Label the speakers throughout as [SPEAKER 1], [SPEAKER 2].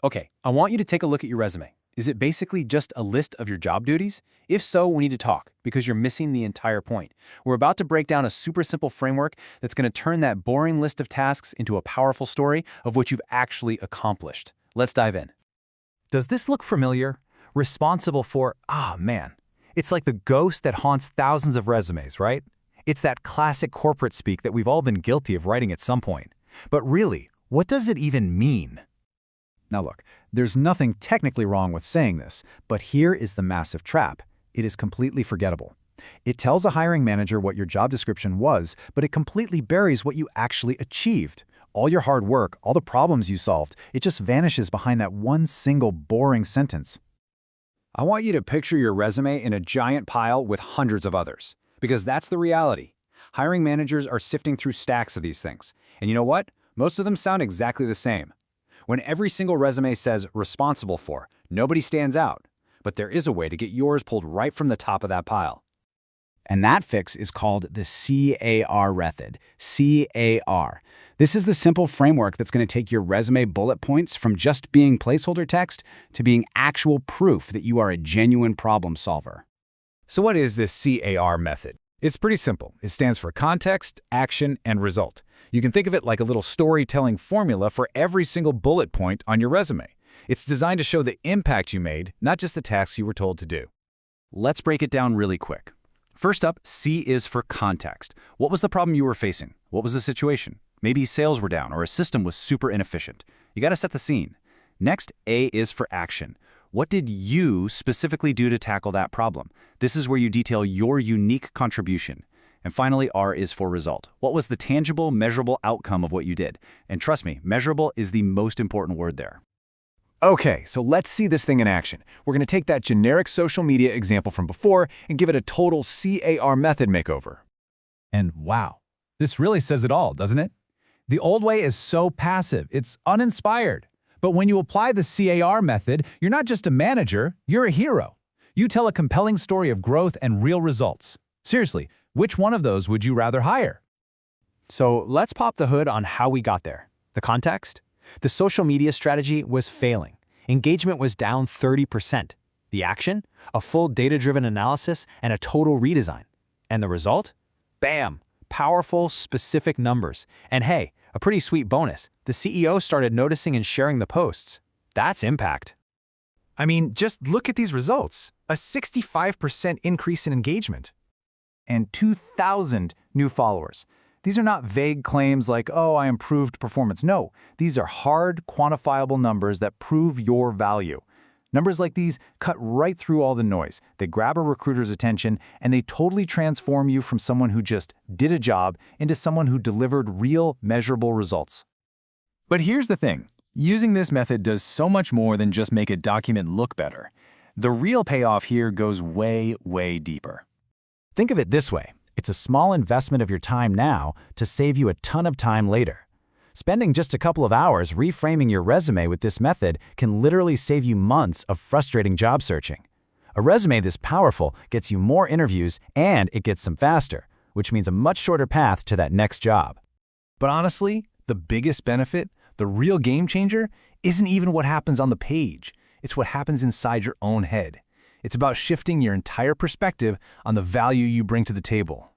[SPEAKER 1] Okay, I want you to take a look at your resume. Is it basically just a list of your job duties? If so, we need to talk because you're missing the entire point. We're about to break down a super simple framework that's going to turn that boring list of tasks into a powerful story of what you've actually accomplished. Let's dive in.
[SPEAKER 2] Does this look familiar? Responsible for, man. It's like the ghost that haunts thousands of resumes, right? It's that classic corporate speak that we've all been guilty of writing at some point. But really, what does it even mean?
[SPEAKER 3] Now look, there's nothing technically wrong with saying this, but here is the massive trap. It is completely forgettable. It tells a hiring manager what your job description was, but it completely buries what you actually achieved. All your hard work, all the problems you solved, it just vanishes behind that one single boring sentence.
[SPEAKER 1] I want you to picture your resume in a giant pile with hundreds of others, because that's the reality. Hiring managers are sifting through stacks of these things. And you know what? Most of them sound exactly the same. When every single resume says responsible for, nobody stands out. But there is a way to get yours pulled right from the top of that pile.
[SPEAKER 3] And that fix is called the CAR method. CAR. This is the simple framework that's going to take your resume bullet points from just being placeholder text to being actual proof that you are a genuine problem solver.
[SPEAKER 2] So what is this CAR method? It's pretty simple. It stands for context, action, and result. You can think of it like a little storytelling formula for every single bullet point on your resume. It's designed to show the impact you made, not just the tasks you were told to do.
[SPEAKER 1] Let's break it down really quick. First up, C is for context. What was the problem you were facing? What was the situation? Maybe sales were down or a system was super inefficient. You got to set the scene. Next, A is for action. What did you specifically do to tackle that problem? This is where you detail your unique contribution. And finally, R is for result. What was the tangible, measurable outcome of what you did? And trust me, measurable is the most important word there.
[SPEAKER 4] Okay, so let's see this thing in action. We're going to take that generic social media example from before and give it a total CAR method makeover.
[SPEAKER 2] And wow, this really says it all, doesn't it? The old way is so passive, it's uninspired. But when you apply the CAR method, you're not just a manager, you're a hero. You tell a compelling story of growth and real results. Seriously, which one of those would you rather hire?
[SPEAKER 1] So let's pop the hood on how we got there. The context? The social media strategy was failing. Engagement was down 30%. The action? A full data-driven analysis and a total redesign. And the result? Bam! Powerful, specific numbers. And hey, a pretty sweet bonus. The CEO started noticing and sharing the posts. That's impact.
[SPEAKER 2] I mean, just look at these results. A 65% increase in engagement.
[SPEAKER 3] And 2,000 new followers. These are not vague claims like, oh, I improved performance. No, these are hard, quantifiable numbers that prove your value. Numbers like these cut right through all the noise. They grab a recruiter's attention, and they totally transform you from someone who just did a job into someone who delivered real, measurable results.
[SPEAKER 2] But here's the thing. Using this method does so much more than just make a document look better. The real payoff here goes way, way deeper.
[SPEAKER 3] Think of it this way. It's a small investment of your time now to save you a ton of time later. Spending just a couple of hours reframing your resume with this method can literally save you months of frustrating job searching. A resume this powerful gets you more interviews and it gets them faster, which means a much shorter path to that next job.
[SPEAKER 2] But honestly, the biggest benefit, the real game changer, isn't even what happens on the page. It's what happens inside your own head. It's about shifting your entire perspective on the value you bring to the table.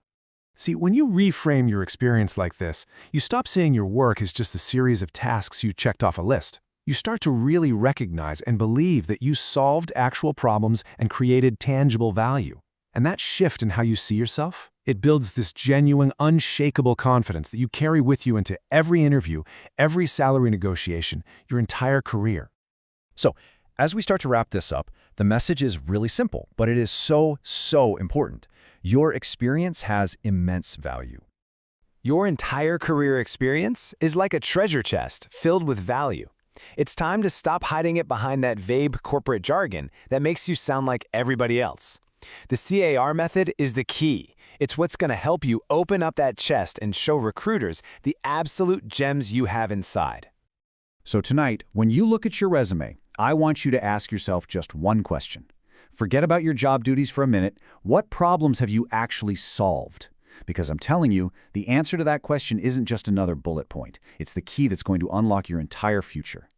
[SPEAKER 4] See, when you reframe your experience like this, you stop seeing your work as just a series of tasks you checked off a list. You start to really recognize and believe that you solved actual problems and created tangible value. And that shift in how you see yourself, it builds this genuine, unshakable confidence that you carry with you into every interview, every salary negotiation, your entire career.
[SPEAKER 5] So, as we start to wrap this up, the message is really simple, but it is so important. Your experience has immense value.
[SPEAKER 1] Your entire career experience is like a treasure chest filled with value. It's time to stop hiding it behind that vague corporate jargon that makes you sound like everybody else. The CAR method is the key. It's what's going to help you open up that chest and show recruiters the absolute gems you have inside.
[SPEAKER 3] So tonight, when you look at your resume, I want you to ask yourself just one question. Forget about your job duties for a minute. What problems have you actually solved? Because I'm telling you, the answer to that question isn't just another bullet point. It's the key that's going to unlock your entire future.